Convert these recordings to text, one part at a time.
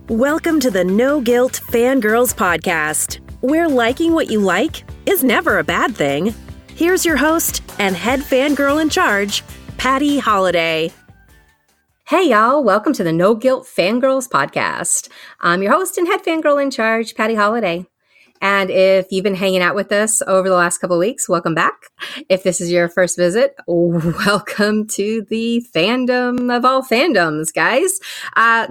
Welcome to the No Guilt Fangirls podcast, where liking what you like is never a bad thing. Here's your host and head fangirl in charge, Patty Holiday. Hey y'all, welcome to the No Guilt Fangirls podcast. I'm your host and head fangirl in charge, Patty Holiday. And if you've been hanging out with us over the last couple of weeks, welcome back. If this is your first visit, welcome to the fandom of all fandoms, guys.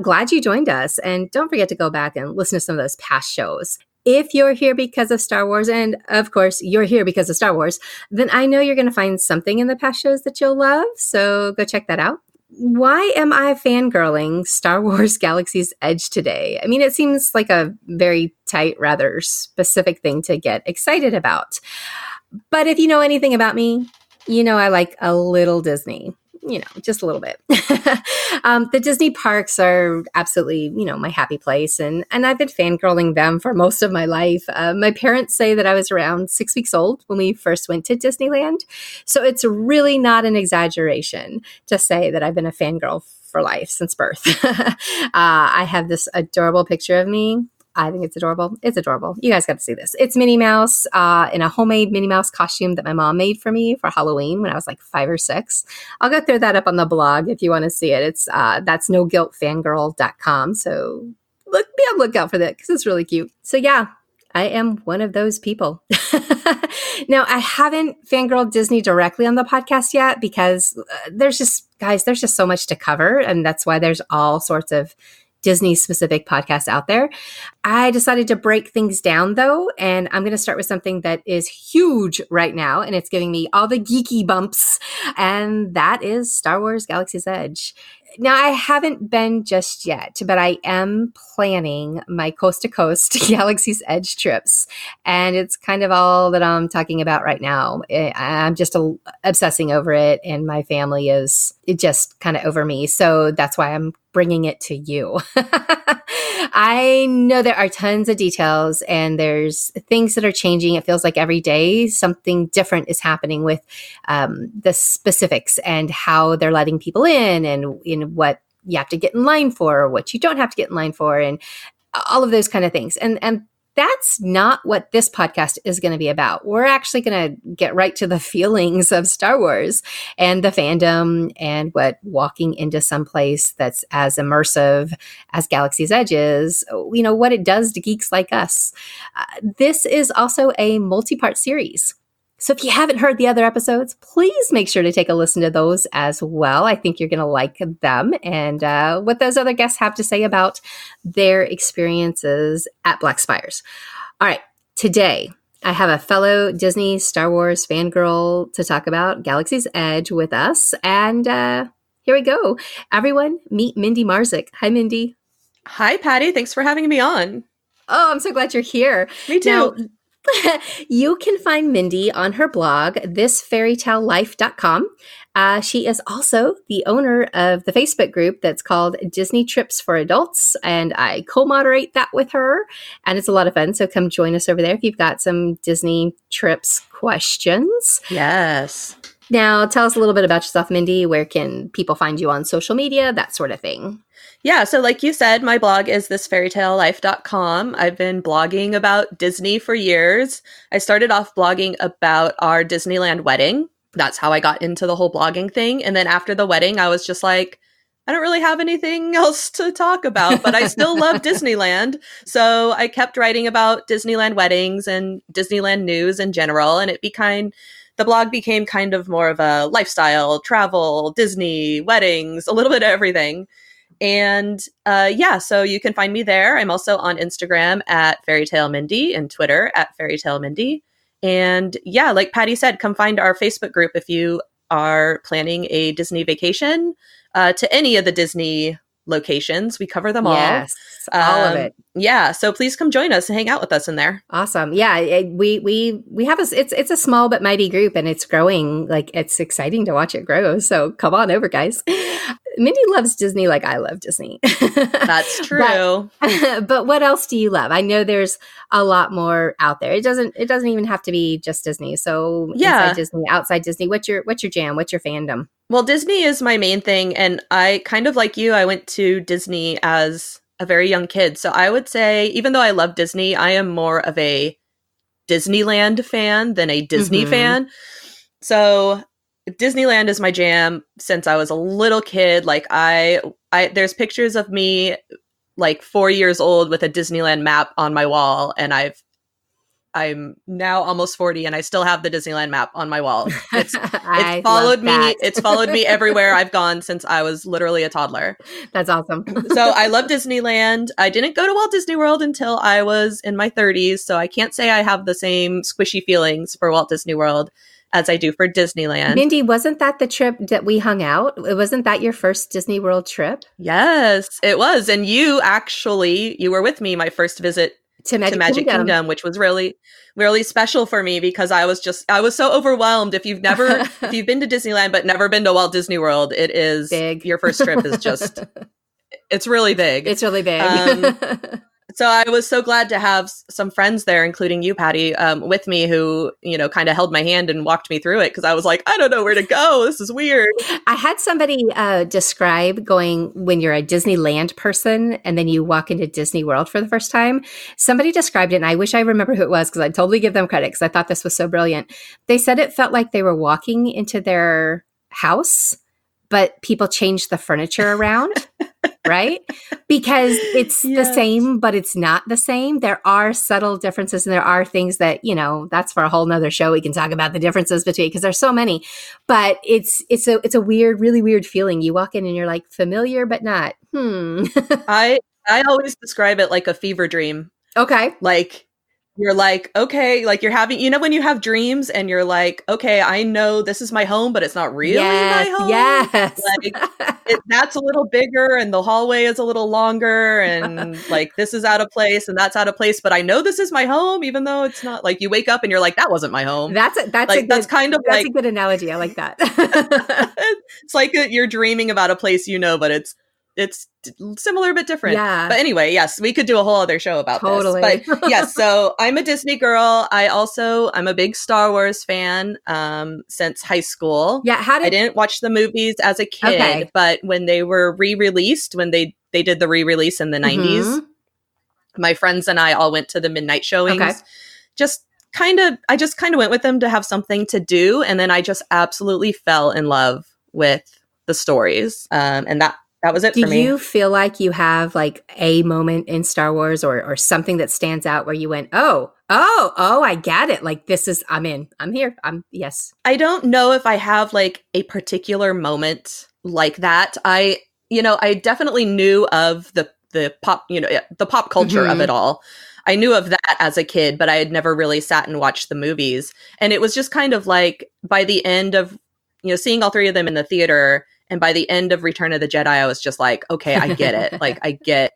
Glad you joined us. And don't forget to go back and listen to some of those past shows. If you're here because of Star Wars, and of course you're here because of Star Wars, then I know you're going to find something in the past shows that you'll love. So go check that out. Why am I fangirling Star Wars Galaxy's Edge today? I mean, it seems like a very tight, rather specific thing to get excited about. But if you know anything about me, you know I like a little Disney. You know, just a little bit. The Disney parks are absolutely, my happy place. And I've been fangirling them for most of my life. My parents say that I was around 6 weeks old when we first went to Disneyland. So it's really not an exaggeration to say that I've been a fangirl for life since birth. I have this adorable picture of me. I think it's adorable. It's adorable. You guys got to see this. It's Minnie Mouse in a homemade Minnie Mouse costume that my mom made for me for Halloween when I was like 5 or 6. I'll go throw that up on the blog if you want to see it. It's that's noguiltfangirl.com. So be on the lookout for that because it's really cute. So yeah, I am one of those people. Now, I haven't fangirled Disney directly on the podcast yet because there's just so much to cover. And that's why there's all sorts of Disney-specific podcasts out there. I decided to break things down, though, and I'm going to start with something that is huge right now, and it's giving me all the geeky bumps, and that is Star Wars Galaxy's Edge. Now, I haven't been just yet, but I am planning my coast-to-coast Galaxy's Edge trips, and it's kind of all that I'm talking about right now. I'm just obsessing over it, and my family is just kind of over me, so that's why I'm bringing it to you. I know there are tons of details and there's things that are changing. It feels like every day something different is happening with the specifics and how they're letting people in and what you have to get in line for or what you don't have to get in line for and all of those kind of things. And that's not what this podcast is going to be about. We're actually going to get right to the feelings of Star Wars and the fandom and what walking into some place that's as immersive as Galaxy's Edge is, what it does to geeks like us. This is also a multi-part series. So if you haven't heard the other episodes, please make sure to take a listen to those as well. I think you're going to like them and what those other guests have to say about their experiences at Black Spires. All right, today I have a fellow Disney Star Wars fangirl to talk about Galaxy's Edge with us. And here we go. Everyone, meet Mindy Marzik. Hi, Mindy. Hi, Patty. Thanks for having me on. Oh, I'm so glad you're here. Me too. Now, you can find Mindy on her blog, thisfairytalelife.com. She is also the owner of the Facebook group that's called Disney Trips for Adults, and I co-moderate that with her, and it's a lot of fun, so come join us over there if you've got some Disney trips questions. Yes. Now, tell us a little bit about yourself, Mindy. Where can people find you on social media, that sort of thing? Yeah, so like you said, my blog is thisfairytalelife.com. I've been blogging about Disney for years. I started off blogging about our Disneyland wedding. That's how I got into the whole blogging thing. And then after the wedding, I was just like, I don't really have anything else to talk about, but I still love Disneyland. So I kept writing about Disneyland weddings and Disneyland news in general. And the blog became kind of more of a lifestyle, travel, Disney, weddings, a little bit of everything. And so you can find me there. I'm also on Instagram at fairytalemindy and Twitter at fairytalemindy. And yeah, like Patty said, come find our Facebook group if you are planning a Disney vacation to any of the Disney locations. We cover them all. Yes, all of it. Yeah, so please come join us and hang out with us in there. Awesome. Yeah, we have it's a small but mighty group, and it's growing. Like, it's exciting to watch it grow. So come on over, guys. Mindy loves Disney like I love Disney. That's true. But what else do you love? I know there's a lot more out there. It doesn't even have to be just Disney. So yeah, inside Disney, outside Disney, what's your jam? What's your fandom? Well, Disney is my main thing, and I kind of like you. I went to Disney as a very young kid. So I would say, even though I love Disney, I am more of a Disneyland fan than a Disney fan. So Disneyland is my jam since I was a little kid. Like I there's pictures of me like 4 years old with a Disneyland map on my wall, and I'm now almost 40 and I still have the Disneyland map on my wall. It's followed me. It's followed me everywhere I've gone since I was literally a toddler. That's awesome. So I love Disneyland. I didn't go to Walt Disney World until I was in my 30s. So I can't say I have the same squishy feelings for Walt Disney World as I do for Disneyland. Mindy, wasn't that the trip that we hung out? Wasn't that your first Disney World trip? Yes, it was. And you were with me my first visit to Magic Kingdom, which was really, really special for me because I was so overwhelmed. If you've been to Disneyland but never been to Walt Disney World, it is big. Your first trip is just, it's really big. It's really big. So I was so glad to have some friends there, including you, Patty, with me who, kind of held my hand and walked me through it because I was like, I don't know where to go. This is weird. I had somebody describe going when you're a Disneyland person and then you walk into Disney World for the first time. Somebody described it, and I wish I remember who it was because I'd totally give them credit because I thought this was so brilliant. They said it felt like they were walking into their house, but people changed the furniture around. Right? Because it's the same, but it's not the same. There are subtle differences and there are things that, that's for a whole nother show. We can talk about the differences between, because there's so many, but it's a weird, really weird feeling. You walk in and you're like familiar, but not. I always describe it like a fever dream. Okay. Like, you're like, okay, like you're having, when you have dreams and you're like, okay, I know this is my home, but it's not really my home. Yes. Like that's a little bigger and the hallway is a little longer and like this is out of place and that's out of place, but I know this is my home, even though it's not. Like you wake up and you're like, that wasn't my home. That's a good analogy. I like that. It's like you're dreaming about a place, but it's similar but different. Yeah. But anyway, yes, we could do a whole other show about this. But yes, so I'm a Disney girl. I'm a big Star Wars fan since high school. Yeah, I didn't watch the movies as a kid, but when they were re-released, when they did the re-release in the 90s, my friends and I all went to the midnight showings. I just kind of went with them to have something to do, and then I just absolutely fell in love with the stories. And that was it for me. Do you feel like you have like a moment in Star Wars or something that stands out where you went, oh, I get it. Like I'm in, I'm here. Yes. I don't know if I have like a particular moment like that. I definitely knew of the pop, the pop culture of it all. I knew of that as a kid, but I had never really sat and watched the movies. And it was just kind of like by the end of, seeing all three of them in the theater, and by the end of Return of the Jedi, I was just like, okay, I get it. Like, I get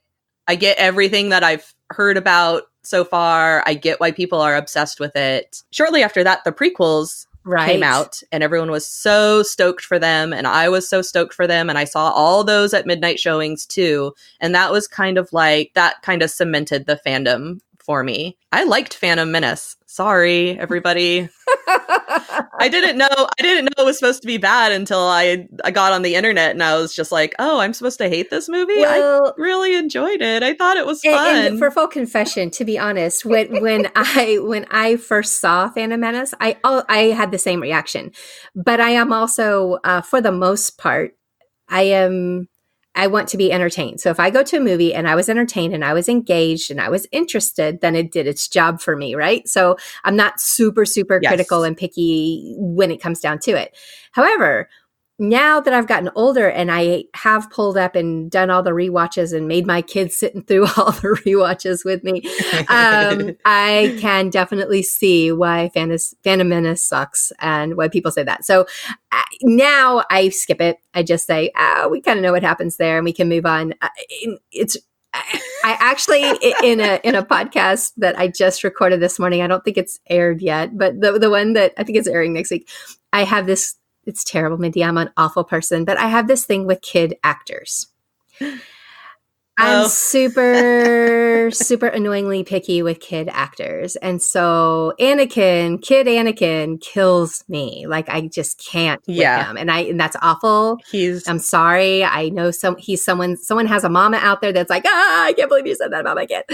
everything that I've heard about so far. I get why people are obsessed with it. Shortly after that, the prequels came out, and everyone was so stoked for them. And I was so stoked for them. And I saw all those at midnight showings too. And that was kind of like, that kind of cemented the fandom for me. I liked Phantom Menace. Sorry, everybody. I didn't know it was supposed to be bad until I got on the internet and I was just like, oh, I'm supposed to hate this movie? Well, I really enjoyed it. I thought it was fun. And for full confession, to be honest, when I first saw Phantom Menace, I had the same reaction. But I am also, for the most part, I want to be entertained. So if I go to a movie and I was entertained and I was engaged and I was interested, then it did its job for me, right? So I'm not super, super critical and picky when it comes down to it. However, now that I've gotten older and I have pulled up and done all the rewatches and made my kids sitting through all the rewatches with me, I can definitely see why Phantom Menace sucks and why people say that. So now I skip it. I just say, we kind of know what happens there and we can move on. I actually, in a podcast that I just recorded this morning, I don't think it's aired yet, but the one that I think is airing next week, I have this. It's terrible, Mindy. I'm an awful person, but I have this thing with kid actors. I'm super, super annoyingly picky with kid actors. And so kid Anakin kills me. Like I just can't with him. And that's awful. I'm sorry. I know someone has a mama out there that's like, I can't believe you said that about my kid.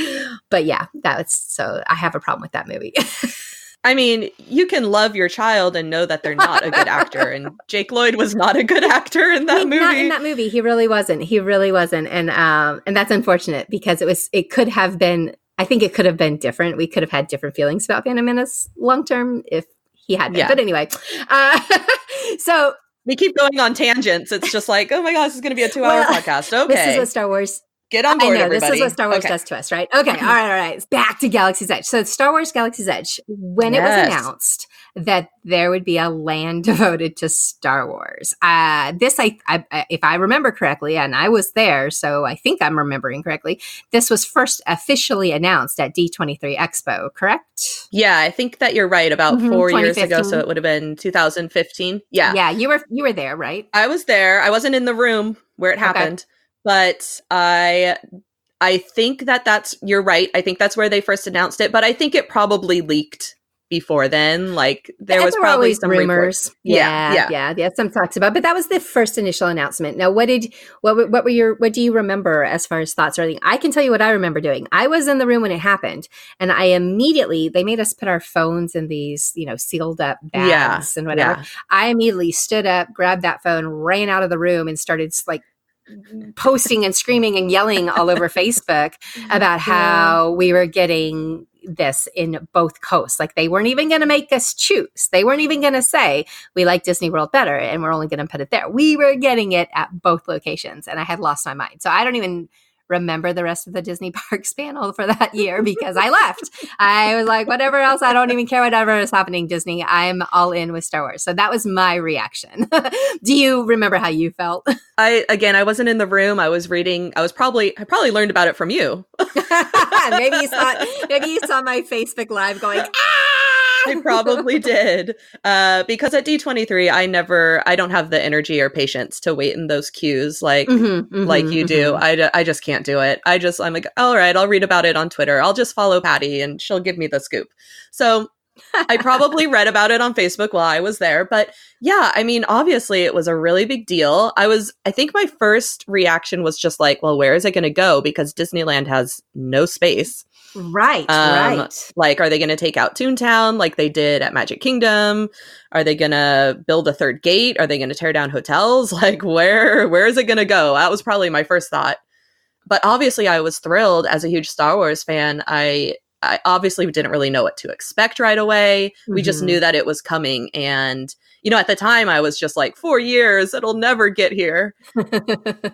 But yeah, so I have a problem with that movie. I mean, you can love your child and know that they're not a good actor. And Jake Lloyd was not a good actor in that movie. Not in that movie. He really wasn't. And that's unfortunate because it could have been, I think it could have been different. We could have had different feelings about Phantom Menace long term if he had been. Yeah. But anyway, so we keep going on tangents. It's just like, oh my gosh, this is going to be a 2-hour podcast. Okay. This is what Star Wars... Get on board, everybody. This is what Star Wars does to us, right? Okay, all right. Back to Galaxy's Edge. So Star Wars Galaxy's Edge, when it was announced that there would be a land devoted to Star Wars, if I remember correctly, and I was there, so I think I'm remembering correctly, this was first officially announced at D23 Expo, correct? Yeah, I think that you're right, about 4 years ago, so it would have been 2015. Yeah. Yeah, you were there, right? I was there. I wasn't in the room where it happened. Okay. But I think you're right. I think that's where they first announced it. But I think it probably leaked before then. Like there was probably some rumors. Yeah. Some talks about. But that was the first initial announcement. Now, what do you remember as far as thoughts or anything? I can tell you what I remember doing. I was in the room when it happened, and they made us put our phones in these sealed up bags and whatever. Yeah. I immediately stood up, grabbed that phone, ran out of the room, and started like posting and screaming and yelling all over Facebook about how we were getting this in both coasts. Like they weren't even going to make us choose. They weren't even going to say we like Disney World better and we're only going to put it there. We were getting it at both locations, and I had lost my mind. So I don't even remember the rest of the Disney Parks panel for that year because I left. I was like, whatever else, I don't even care whatever is happening, Disney. I'm all in with Star Wars. So that was my reaction. Do you remember how you felt? I wasn't in the room. I was reading. I probably learned about it from you. Maybe you saw my Facebook Live going, I probably did. Because at D23, I don't have the energy or patience to wait in those queues like you do. I just can't do it. I'm like, all right, I'll read about it on Twitter. I'll just follow Patty and she'll give me the scoop. So I probably read about it on Facebook while I was there. But yeah, I mean, obviously it was a really big deal. I think my first reaction was just like, well, where is it going to go? Because Disneyland has no space. Right. Like, are they going to take out Toontown like they did at Magic Kingdom? Are they going to build a third gate? Are they going to tear down hotels? Like, where is it going to go? That was probably my first thought. But obviously, I was thrilled as a huge Star Wars fan. I obviously didn't really know what to expect right away. We just knew that it was coming. And, at the time, I was just like, 4 years, it'll never get here.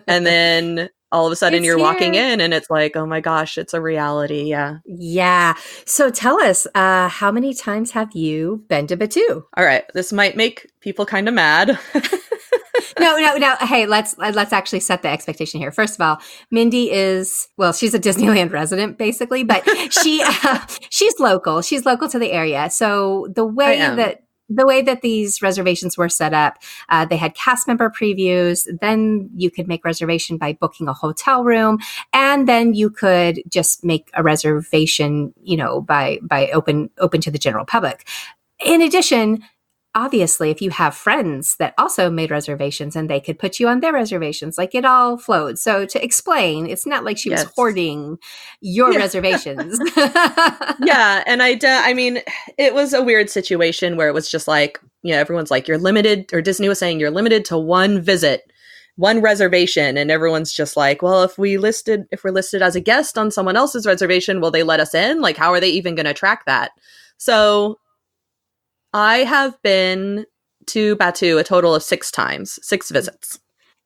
And then all of a sudden you're walking in and it's like, oh my gosh, it's a reality. Yeah. Yeah. So tell us, how many times have you been to Batuu? All right. This might make people kind of mad. No. Hey, let's actually set the expectation here. First of all, Mindy she's a Disneyland resident basically, but she's local. She's local to the area. So the way that these reservations were set up, they had cast member previews. Then you could make reservation by booking a hotel room, and then you could just make a reservation, by open to the general public. In addition, obviously, if you have friends that also made reservations and they could put you on their reservations, like it all flowed. So to explain, it's not like she was hoarding your reservations. Yeah. And I mean, it was a weird situation where it was just like, everyone's like, you're limited, or Disney was saying you're limited to one visit, one reservation. And everyone's just like, well, if we're listed as a guest on someone else's reservation, will they let us in? Like, how are they even going to track that? So I have been to Batuu a total of 6 times, 6 visits.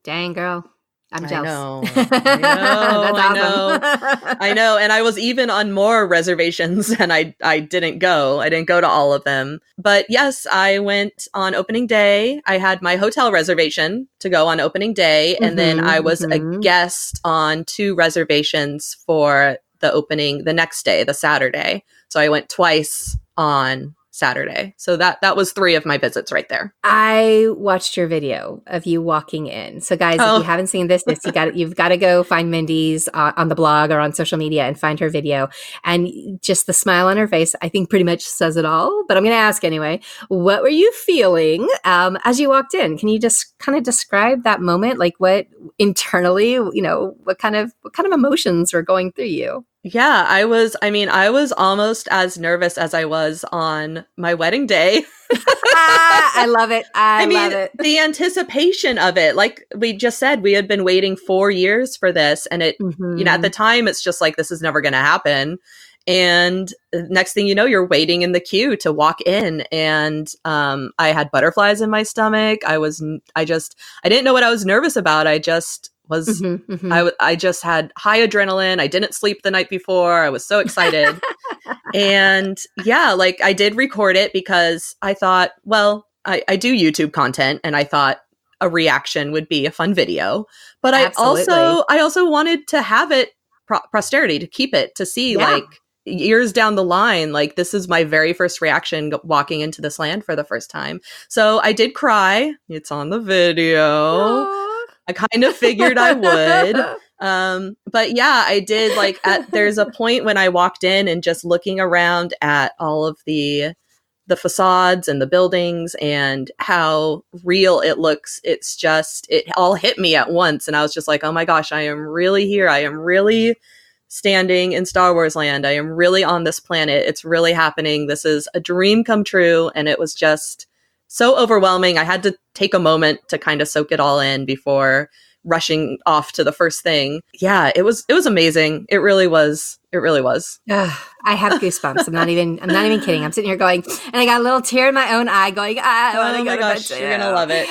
Dang, girl. I'm jealous. I know. And I was even on more reservations and I didn't go. I didn't go to all of them. But yes, I went on opening day. I had my hotel reservation to go on opening day. And then I was a guest on 2 reservations for the opening the next day, the Saturday. So I went twice on Saturday. So that was 3 of my visits right there. I watched your video of you walking in. So guys, if you haven't seen this, you've got to go find Mindy's on the blog or on social media and find her video. And just the smile on her face, I think pretty much says it all. But I'm going to ask anyway, what were you feeling as you walked in? Can you just kind of describe that moment? Like what internally, what kind of emotions were going through you? Yeah, I was almost as nervous as I was on my wedding day. I love it. I love it. The anticipation of it, like we just said, we had been waiting 4 years for this. And it, at the time, it's just like, this is never going to happen. And next thing you know, you're waiting in the queue to walk in. And I had butterflies in my stomach. I didn't know what I was nervous about. I just was, I just had high adrenaline. I didn't sleep the night before. I was so excited. And yeah, like I did record it because I thought, well, I do YouTube content and I thought a reaction would be a fun video. But Absolutely. I also wanted to have it posterity, to keep it, to see like years down the line, like this is my very first reaction walking into this land for the first time. So I did cry. It's on the video. Aww. I kind of figured I would. But yeah, I did there's a point when I walked in and just looking around at all of the facades and the buildings and how real it looks. It's just, it all hit me at once. And I was just like, oh my gosh, I am really here. I am really standing in Star Wars land. I am really on this planet. It's really happening. This is a dream come true. And it was just so overwhelming. I had to take a moment to kind of soak it all in before rushing off to the first thing. Yeah, it was amazing. It really was. It really was. I have goosebumps. I'm not even kidding. I'm sitting here going, and I got a little tear in my own eye going, I want to go to bed. You're going to love it.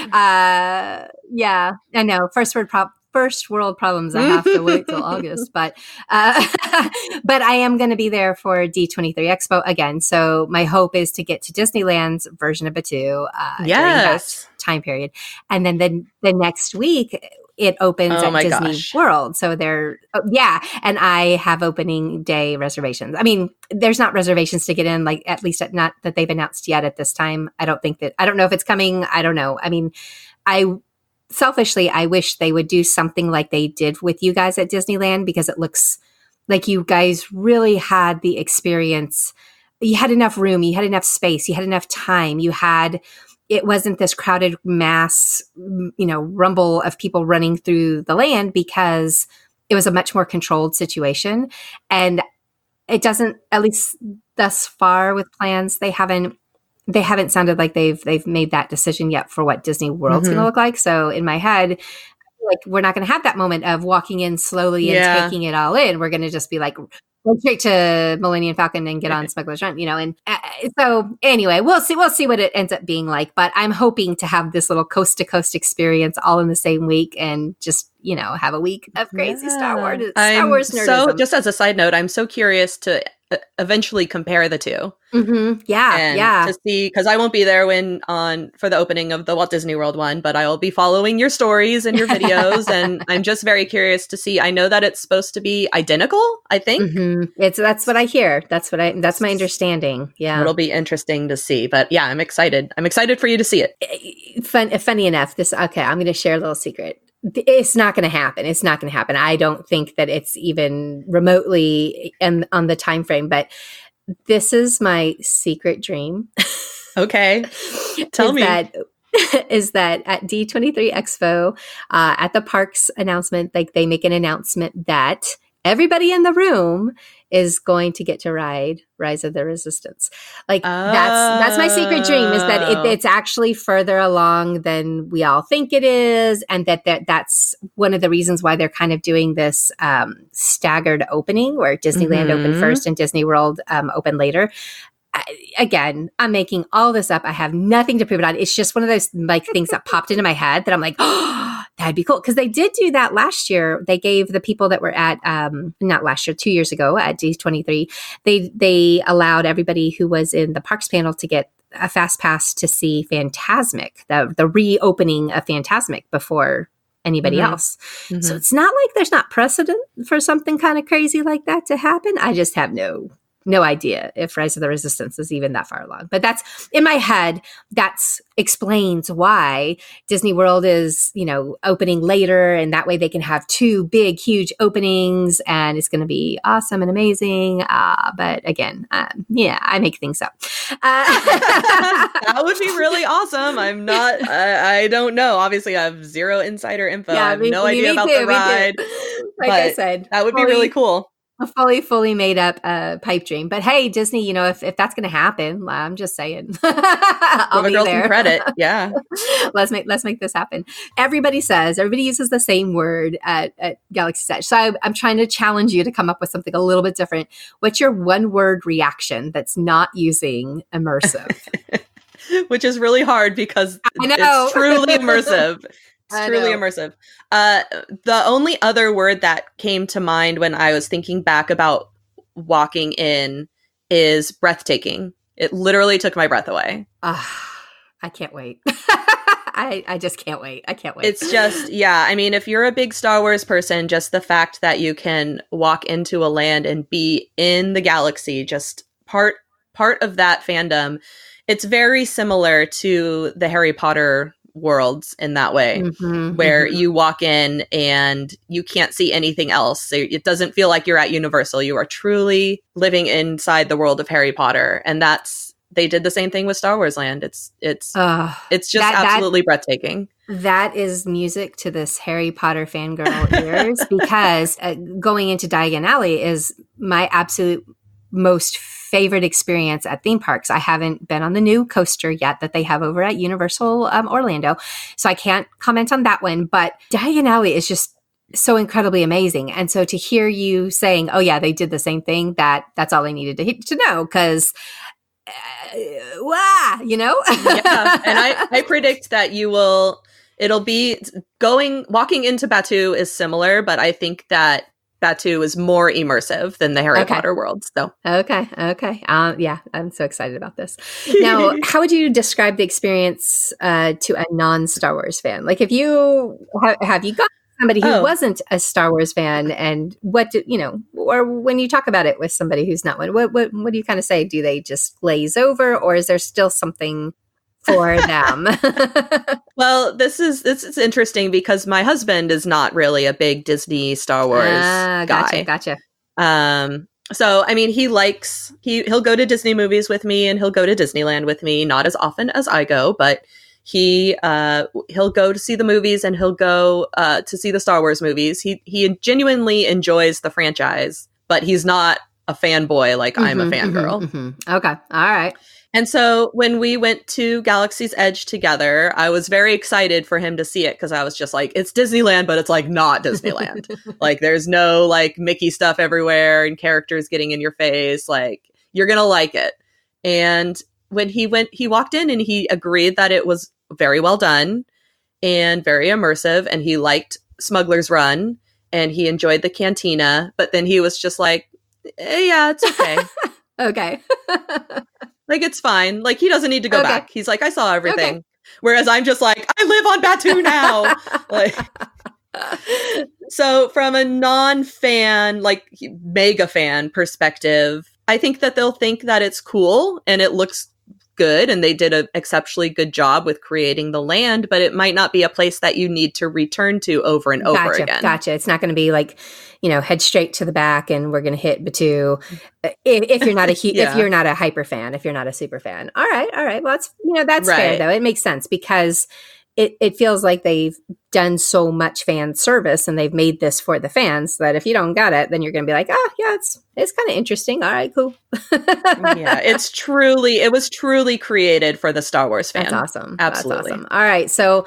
Yeah, I know. First world problems. I have to wait till August, but I am going to be there for D23 Expo again. So my hope is to get to Disneyland's version of Batuu during that time period. And then the next week it opens at Disney World. So and I have opening day reservations. I mean, there's not reservations to get in, like at least not that they've announced yet at this time. I don't know if it's coming. I don't know. I mean, selfishly, I wish they would do something like they did with you guys at Disneyland, because it looks like you guys really had the experience. You had enough room, you had enough space, you had enough time. It wasn't this crowded mass, rumble of people running through the land, because it was a much more controlled situation. And it doesn't, at least thus far with plans, they haven't sounded like they've made that decision yet for what Disney World's going to look like. So in my head, like, we're not going to have that moment of walking in slowly and taking it all in. We're going to just be like, go straight to Millennium Falcon and get on Smuggler's Run, and so anyway, we'll see what it ends up being like. But I'm hoping to have this little coast to coast experience all in the same week and just, have a week of crazy Star Wars nerdism. So just as a side note, I'm so curious to eventually compare the two. Yeah. To see, because I won't be there for the opening of the Walt Disney World one, but I'll be following your stories and your videos, and I'm just very curious to see. I know that it's supposed to be identical, I think. That's what I hear. That's my understanding. Yeah. It'll be interesting to see, but yeah, I'm excited. I'm excited for you to see it. Funny enough, I'm going to share a little secret. It's not going to happen. It's not going to happen. I don't think that it's even remotely on the time frame, but this is my secret dream. Okay. Tell me. Is that at D23 Expo, at the parks announcement, like they make an announcement that everybody in the room is going to get to ride Rise of the Resistance. Like that's my secret dream, is that it's actually further along than we all think it is. And that's one of the reasons why they're kind of doing this staggered opening, where Disneyland opened first and Disney World opened later. Again, I'm making all this up. I have nothing to prove it on. It's just one of those like things that popped into my head that I'm like, oh, that'd be cool. Because they did do that last year. They gave the people that were at, not last year, 2 years ago at D23, they allowed everybody who was in the parks panel to get a fast pass to see Fantasmic, the reopening of Fantasmic before anybody else. So it's not like there's not precedent for something kind of crazy like that to happen. I just have no no idea if Rise of the Resistance is even that far along. But that's in my head. That's explains why Disney World is, opening later, and that way they can have 2 big, huge openings, and it's going to be awesome and amazing. But again, I make things up. That would be really awesome. I don't know. Obviously, I have zero insider info. I have no idea about the ride. Like I said, that would be really cool. A fully made up pipe dream. But hey, Disney, if that's going to happen, I'm just saying, I'll be there. Credit. Yeah. let's make this happen. Everybody uses the same word at Galaxy's Edge. So I'm trying to challenge you to come up with something a little bit different. What's your one word reaction that's not using immersive? Which is really hard because it's truly immersive. It's truly immersive. The only other word that came to mind when I was thinking back about walking in is breathtaking. It literally took my breath away. I can't wait. I just can't wait. I can't wait. It's just, I mean, if you're a big Star Wars person, just the fact that you can walk into a land and be in the galaxy, just part of that fandom. It's very similar to the Harry Potter worlds in that way, where you walk in and you can't see anything else. So it doesn't feel like you're at Universal. You are truly living inside the world of Harry Potter. And they did the same thing with Star Wars Land. It's just absolutely breathtaking. That is music to this Harry Potter fangirl ears, because going into Diagon Alley is my absolute most favorite experience at theme parks. I haven't been on the new coaster yet that they have over at Universal Orlando, so I can't comment on that one. But Diagon Alley is just so incredibly amazing. And so to hear you saying, "Oh yeah, they did the same thing," that's all I needed to know, because yeah, and I predict that it'll be walking into Batuu is similar, but I think that Batuu is more immersive than the Harry Potter world. So okay. I'm so excited about this. Now, how would you describe the experience to a non-Star Wars fan? Like, if you have you got somebody who wasn't a Star Wars fan, and or when you talk about it with somebody who's not one, what do you kind of say? Do they just glaze over, or is there still something for them? Well, this is interesting because my husband is not really a big Disney Star Wars guy. Gotcha. So I mean, he'll go to Disney movies with me, and he'll go to Disneyland with me. Not as often as I go, but he'll go to see the movies, and he'll go to see the Star Wars movies. He genuinely enjoys the franchise, but he's not a fanboy like I'm a fangirl. Okay, all right. And so when we went to Galaxy's Edge together, I was very excited for him to see it, because I was just like, it's Disneyland, but it's like not Disneyland. Like, there's no like Mickey stuff everywhere and characters getting in your face. Like, you're going to like it. And when he walked in and he agreed that it was very well done and very immersive, and he liked Smuggler's Run and he enjoyed the cantina, but then he was just like, yeah, it's okay. Okay. Like, it's fine. Like, he doesn't need to go back. He's like, I saw everything. Okay. Whereas I'm just like, I live on Batuu now. Like, so from a non-fan, like mega fan perspective, I think that they'll think that it's cool and it looks good, and they did an exceptionally good job with creating the land, but it might not be a place that you need to return to over and over again. Gotcha. It's not going to be like, head straight to the back and we're going to hit Batuu. If you're not if you're not a hyper fan, if you're not a super fan. All right. Well, that's fair though. It makes sense, because it feels like they've done so much fan service and they've made this for the fans that if you don't got it, then you're going to be like, it's kind of interesting. All right, cool. Yeah, it was truly created for the Star Wars fan. That's awesome. Absolutely. That's awesome. All right. So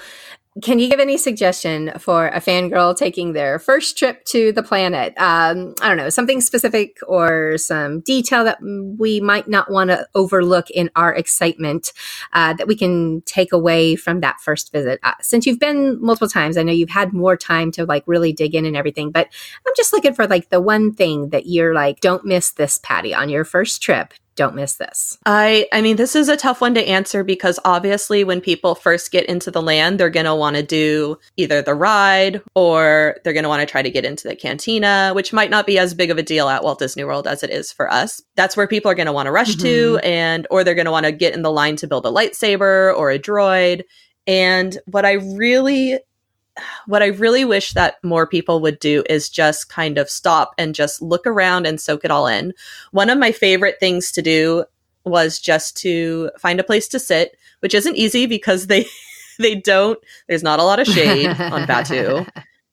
can you give any suggestion for a fangirl taking their first trip to the planet? I don't know, something specific or some detail that we might not want to overlook in our excitement that we can take away from that first visit. Since you've been multiple times, I know you've had more time to like really dig in and everything, but I'm just looking for like the one thing that you're like, don't miss this, Patty, on your first trip don't miss this? I mean, this is a tough one to answer because obviously when people first get into the land, they're going to want to do either the ride or they're going to want to try to get into the cantina, which might not be as big of a deal at Walt Disney World as it is for us. That's where people are going to want to rush to, or they're going to want to get in the line to build a lightsaber or a droid. And what I really wish that more people would do is just kind of stop and just look around and soak it all in. One of my favorite things to do was just to find a place to sit, which isn't easy because there's not a lot of shade on Batuu.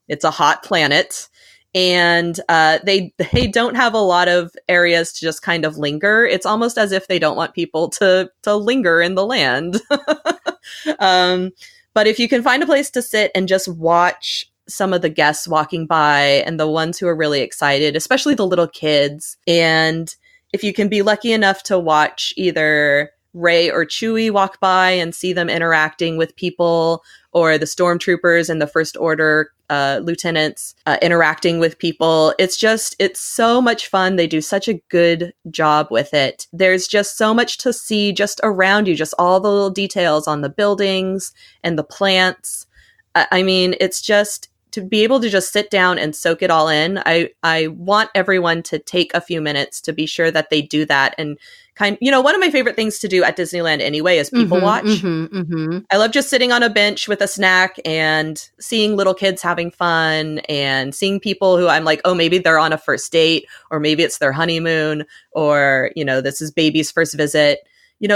It's a hot planet. And they don't have a lot of areas to just kind of linger. It's almost as if they don't want people to linger in the land. But if you can find a place to sit and just watch some of the guests walking by and the ones who are really excited, especially the little kids, and if you can be lucky enough to watch either Rey or Chewie walk by and see them interacting with people, or the stormtroopers and the First Order lieutenants interacting with people. It's so much fun. They do such a good job with it. There's just so much to see just around you, just all the little details on the buildings and the plants. I mean, it's just to be able to just sit down and soak it all in. I want everyone to take a few minutes to be sure that they do that. And one of my favorite things to do at Disneyland anyway is people watch. I love just sitting on a bench with a snack and seeing little kids having fun and seeing people who I'm like, oh, maybe they're on a first date, or maybe it's their honeymoon, or, this is baby's first visit.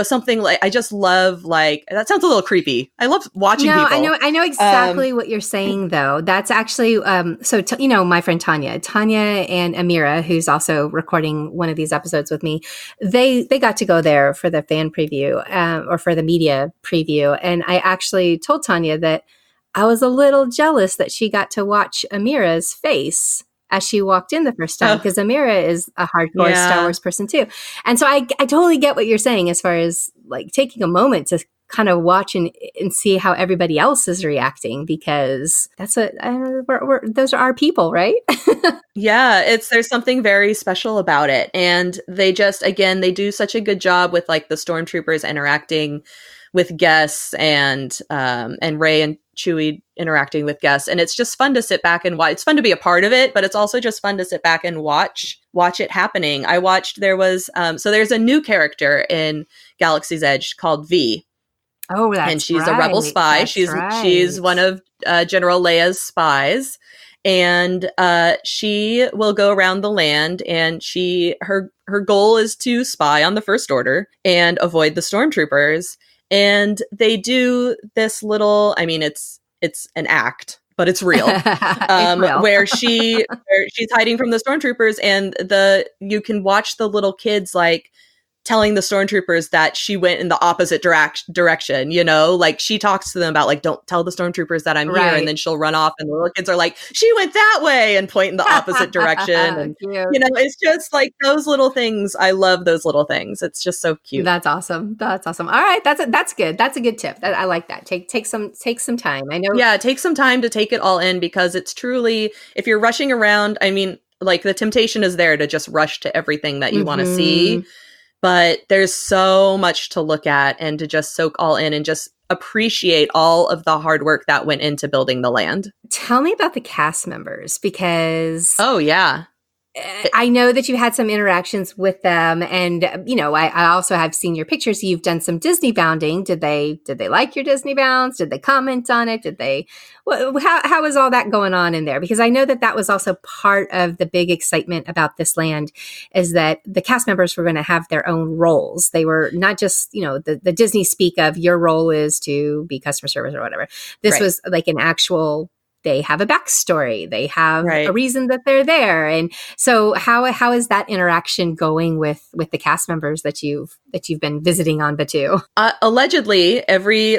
Something like, I just love, that sounds a little creepy. I love watching people. I know exactly what you're saying, though. That's actually, my friend Tanya and Amira, who's also recording one of these episodes with me, they got to go there for the fan preview, or for the media preview. And I actually told Tanya that I was a little jealous that she got to watch Amira's face as she walked in the first time, because Amira is a hardcore Star Wars person too. And so I totally get what you're saying as far as like taking a moment to kind of watch and see how everybody else is reacting, because those are our people, right? Yeah, there's something very special about it. And they do such a good job with like the stormtroopers interacting with guests, and Rey and Chewie interacting with guests. And it's just fun to sit back and watch. It's fun to be a part of it, but it's also just fun to sit back and watch it happening. There's a new character in Galaxy's Edge called V. Oh, that's and she's a rebel spy. She's one of General Leia's spies. And she will go around the land, and her goal is to spy on the First Order and avoid the stormtroopers. And they do this little, it's an act, but it's real, where she's hiding from the stormtroopers, and you can watch the little kids like telling the stormtroopers that she went in the opposite direction, like she talks to them about like, don't tell the stormtroopers that I'm here. And then she'll run off, and the little kids are like, she went that way, and point in the opposite direction. And, it's just like those little things. I love those little things. It's just so cute. That's awesome. All right. That's good. That's a good tip. I like that. Take some time. I know. Yeah. Take some time to take it all in, because it's truly, if you're rushing around, like the temptation is there to just rush to everything that you want to see. But there's so much to look at and to just soak all in and just appreciate all of the hard work that went into building the land. Tell me about the cast members, because... Oh, yeah. I know that you had some interactions with them, and I also have seen your pictures. You've done some Disney bounding. Did they like your Disney bounds? Did they comment on it? How was all that going on in there? Because I know that was also part of the big excitement about this land, is that the cast members were going to have their own roles. They were not just the Disney speak of your role is to be customer service or whatever. This was like an actual. They have a backstory. They have a reason that they're there. And so how is that interaction going with the cast members that you've been visiting on Batuu? Allegedly,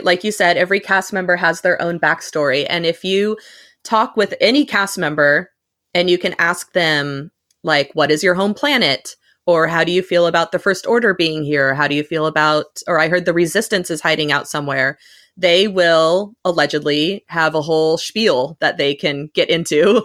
like you said, every cast member has their own backstory. And if you talk with any cast member and you can ask them, like, what is your home planet? Or how do you feel about the First Order being here? How do you feel about, or I heard the Resistance is hiding out somewhere. They will allegedly have a whole spiel that they can get into.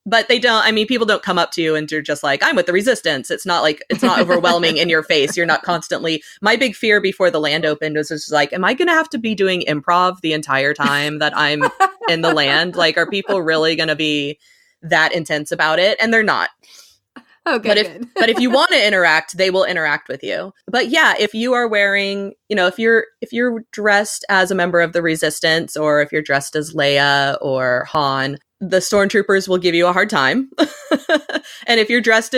But they don't, I mean, people don't come up to you and you're just like, I'm with the resistance. It's not like, it's not overwhelming in your face. You're not constantly, my big fear before the land opened was just like, am I going to have to be doing improv the entire time that I'm in the land? Like, are people really going to be that intense about it? And they're not. Okay, but if you want to interact, they will interact with you. But yeah, if you are wearing, you know, if you're dressed as a member of the resistance, or if you're dressed as Leia or Han, the stormtroopers will give you a hard time. And if you're dressed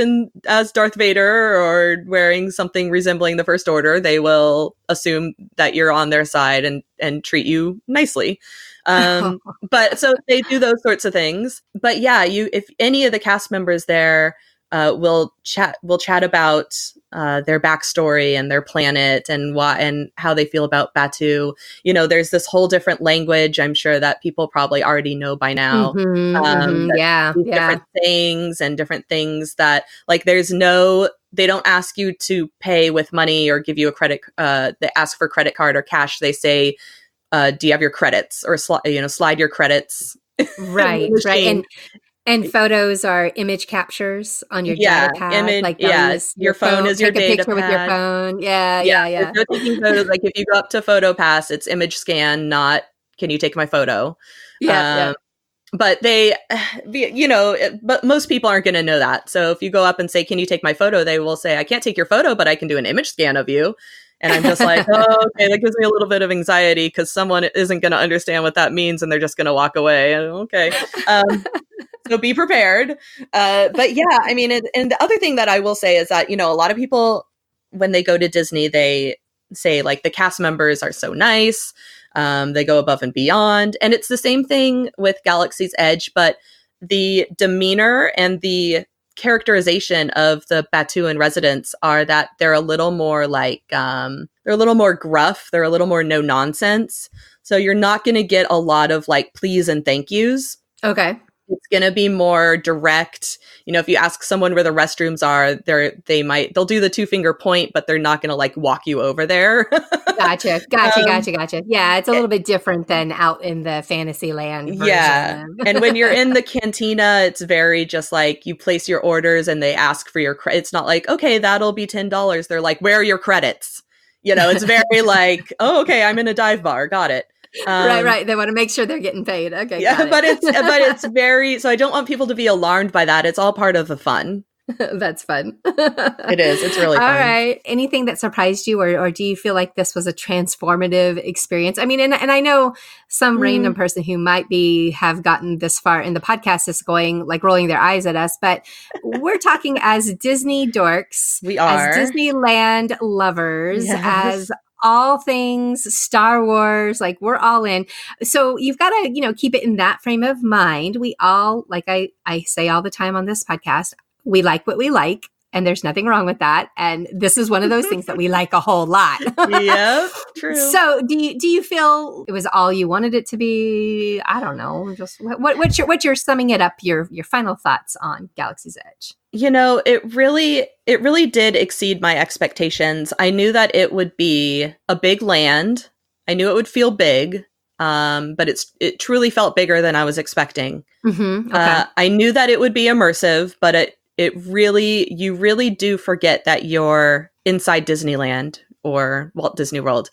as Darth Vader or wearing something resembling the First Order, they will assume that you're on their side and treat you nicely. But so they do those sorts of things. But yeah, if any of the cast members there will chat about their backstory and their planet and why and how they feel about Batuu. You know, there's this whole different language. I'm sure that people probably already know by now. Different things and different things that, like, they don't ask you to pay with money or give you a credit. They ask for credit card or cash. They say, "Do you have your credits?" Or slide your credits. Right. And photos are image captures on your data pad. Your phone is your data pad. Take a picture with your phone. Yeah. If you're taking photos, like if you go up to PhotoPass, it's image scan, not can you take my photo? But but most people aren't going to know that. So if you go up and say, can you take my photo? They will say, I can't take your photo, but I can do an image scan of you. And I'm just like, oh, okay, that gives me a little bit of anxiety because someone isn't going to understand what that means and they're just going to walk away. Okay. So be prepared. But yeah, I mean, and the other thing that I will say is that, you know, a lot of people, when they go to Disney, they say like the cast members are so nice. They go above and beyond. And it's the same thing with Galaxy's Edge, but the demeanor and the characterization of the Batuuan residents are that they're a little more like, they're a little more gruff. They're a little more no nonsense. So you're not going to get a lot of like please and thank yous. Okay. It's going to be more direct. You know, if you ask someone where the restrooms are, they'll do the 2-finger point, but they're not going to like walk you over there. Gotcha. Yeah, it's a little bit different than out in the Fantasyland version. Yeah. And when you're in the cantina, it's very just like you place your orders and they ask for your credit. It's not like, okay, that'll be $10. They're like, where are your credits? You know, it's very like, oh, okay, I'm in a dive bar. Got it. Right. They want to make sure they're getting paid. Okay. Yeah, but it's very, so I don't want people to be alarmed by that. It's all part of the fun. That's fun. It is. It's really fun. All right. Anything that surprised you, or do you feel like this was a transformative experience? I mean, and I know some random person who might have gotten this far in the podcast is going like rolling their eyes at us, but we're talking as Disney dorks. We are. As Disneyland lovers, as all things Star Wars, like we're all in. So you've got to, keep it in that frame of mind. We all, like I say all the time on this podcast, we like what we like, and there's nothing wrong with that. And this is one of those things that we like a whole lot. Yeah, true. So do you feel it was all you wanted it to be? I don't know. Just what's your summing it up, your final thoughts on Galaxy's Edge? You know, it really did exceed my expectations. I knew that it would be a big land. I knew it would feel big, but it truly felt bigger than I was expecting. Mm-hmm. Okay. I knew that it would be immersive, but you really do forget that you're inside Disneyland or Walt Disney World.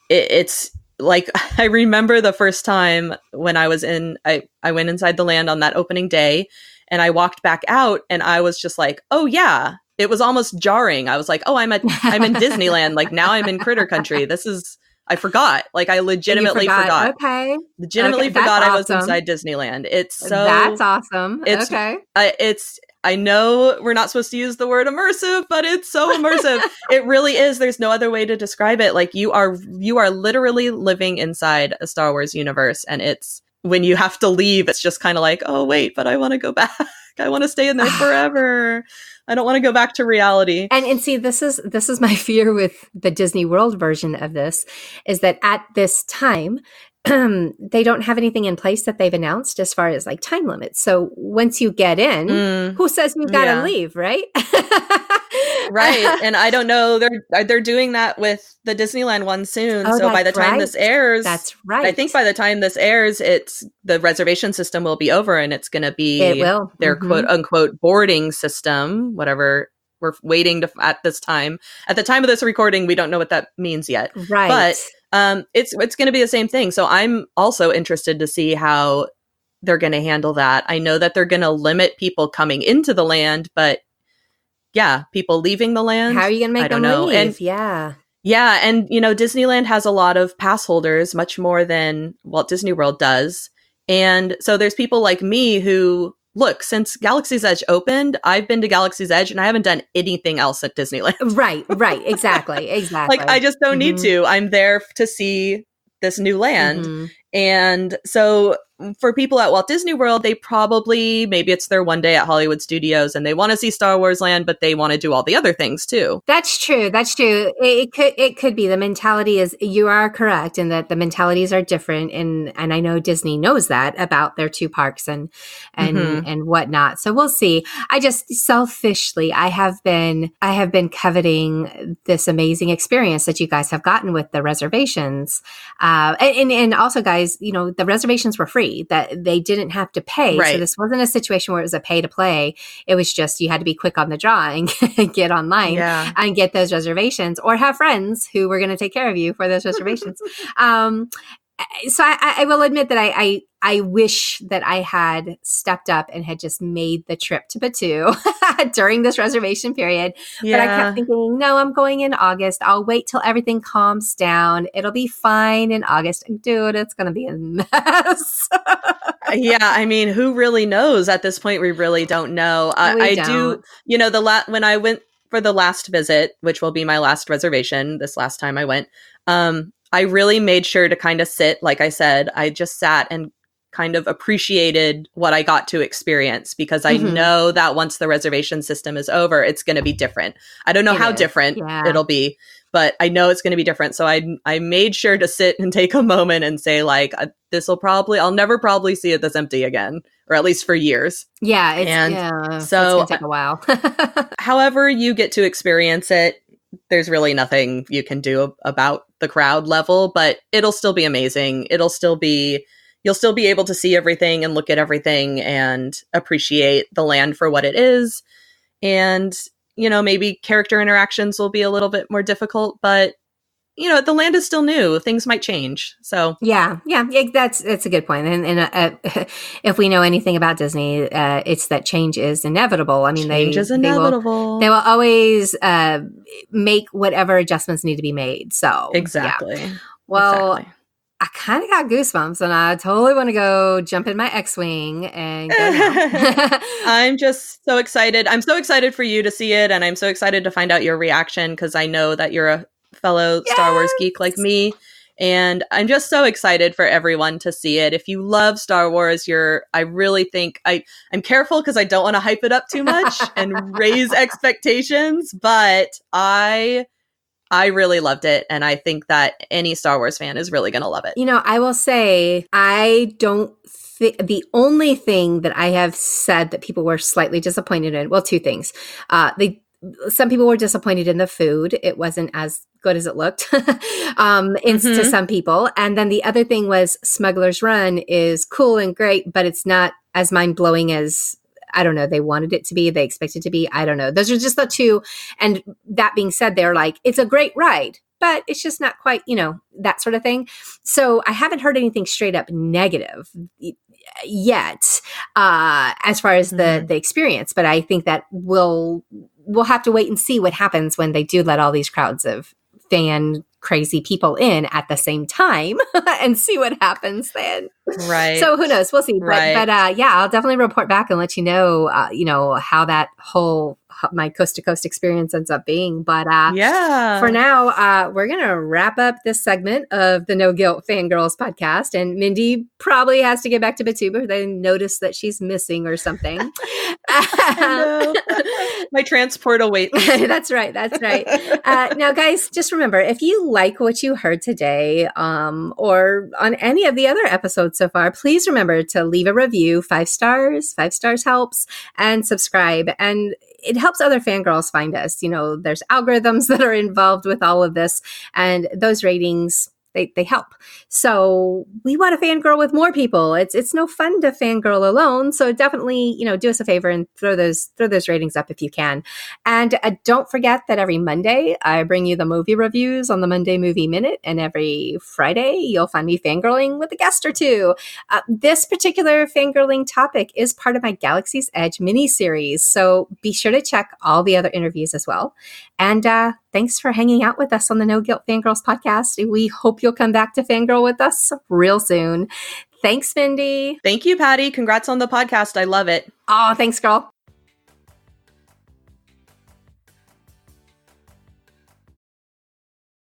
It's like, I remember the first time when I went inside the land on that opening day. And I walked back out and I was just like, oh yeah, it was almost jarring. I was like, oh, I'm in Disneyland. Like now I'm in Critter Country. I forgot. Like I legitimately forgot. Okay. Legitimately forgot I was inside Disneyland. That's awesome. Okay. I know we're not supposed to use the word immersive, but it's so immersive. It really is. There's no other way to describe it. Like you are literally living inside a Star Wars universe, and when you have to leave, it's just kind of like, oh, wait, but I want to go back. I want to stay in there forever. I don't want to go back to reality. And see, this is my fear with the Disney World version of this, is that at this time, they don't have anything in place that they've announced as far as like time limits. So once you get in, who says you've got to leave, right? Right. And I don't know, they're doing that with the Disneyland one soon. Oh, So by the that's time right. this airs, That's right. I think by the time this airs, it's the reservation system will be over and it's going to It be will. their Mhm. quote unquote boarding system, whatever we're waiting to at this time. At the time of this recording, we don't know what that means yet. Right. But it's going to be the same thing. So I'm also interested to see how they're going to handle that. I know that they're going to limit people coming into the land, but yeah, people leaving the land. How are you going to make them know. leave? And yeah, and Disneyland has a lot of pass holders, much more than Walt Disney World does. And so there's people like me who, look, since Galaxy's Edge opened, I've been to Galaxy's Edge and I haven't done anything else at Disneyland. Right, exactly. Like, I just don't need to. I'm there to see this new land. And so for people at Walt Disney World, they probably, maybe it's their one day at Hollywood Studios and they want to see Star Wars Land, but they want to do all the other things too. That's true. It could be. The mentality is, you are correct in that the mentalities are different. And I know Disney knows that about their two parks and whatnot. So we'll see. I just selfishly, I have been coveting this amazing experience that you guys have gotten with the reservations. And also, guys, the reservations were free, that they didn't have to pay. Right. So this wasn't a situation where it was a pay to play. It was just, you had to be quick on the draw and get online and get those reservations, or have friends who were going to take care of you for those reservations. So I will admit that I wish that I had stepped up and had just made the trip to Batuu during this reservation period. Yeah. But I kept thinking, no, I'm going in August. I'll wait till everything calms down. It'll be fine in August. Dude, it's going to be a mess. Yeah, I mean, who really knows? At this point, we really don't know. I do, when I went for the last visit, which will be my last reservation, this last time I went, I really made sure to kind of sit, like I said, I just sat and kind of appreciated what I got to experience, because I know that once the reservation system is over, it's going to be different. I don't know how different it'll be, but I know it's going to be different. So I made sure to sit and take a moment and say, like, I'll never probably see it this empty again, or at least for years. Yeah. So it's going to take a while. However you get to experience it, there's really nothing you can do about the crowd level, but it'll still be amazing. You'll still be able to see everything and look at everything and appreciate the land for what it is. And, maybe character interactions will be a little bit more difficult, but the land is still new. Things might change. So yeah, that's a good point. And if we know anything about Disney, it's that change is inevitable. I mean, change is inevitable. They will always make whatever adjustments need to be made. So exactly. Yeah. Well, I kind of got goosebumps, and I totally want to go jump in my X-Wing and go now. I'm just so excited. I'm so excited for you to see it, and I'm so excited to find out your reaction, because I know that you're a fellow Star Wars geek like me, and I'm just so excited for everyone to see it. If you love Star Wars, I really think I'm careful because I don't want to hype it up too much and raise expectations, but I really loved it, and I think that any Star Wars fan is really going to love it. I will say, I don't think the only thing that I have said that people were slightly disappointed in, well, two things. Some people were disappointed in the food. It wasn't as good as it looked to some people. And then the other thing was Smuggler's Run is cool and great, but it's not as mind-blowing as, I don't know, they wanted it to be, they expected it to be. I don't know. Those are just the two. And that being said, they're like, it's a great ride, but it's just not quite, that sort of thing. So I haven't heard anything straight up negative yet, as far as the experience. But I think that we'll have to wait and see what happens when they do let all these crowds of fan crazy people in at the same time and see what happens then. Right. So who knows? We'll see. Right. But I'll definitely report back and let you know, how that whole my coast to coast experience ends up being. But for now, we're going to wrap up this segment of the No Guilt Fangirls podcast. And Mindy probably has to get back to Batuu, but they notice that she's missing or something. My transport awaits. That's right. Now, guys, just remember, if you like what you heard today, or on any of the other episodes so far, please remember to leave a review. 5 stars. 5 stars helps, and subscribe. And it helps other fangirls find us. There's algorithms that are involved with all of this, and those ratings, they help. So we want to fangirl with more people. It's no fun to fangirl alone. So definitely, do us a favor and throw those ratings up if you can. And don't forget that every Monday I bring you the movie reviews on the Monday Movie Minute, and every Friday you'll find me fangirling with a guest or two. This particular fangirling topic is part of my Galaxy's Edge mini-series, so be sure to check all the other interviews as well. And thanks for hanging out with us on the No Guilt Fangirls podcast. We hope you'll come back to fangirl with us real soon. Thanks, Mindy. Thank you, Patty. Congrats on the podcast. I love it. Oh, thanks, girl.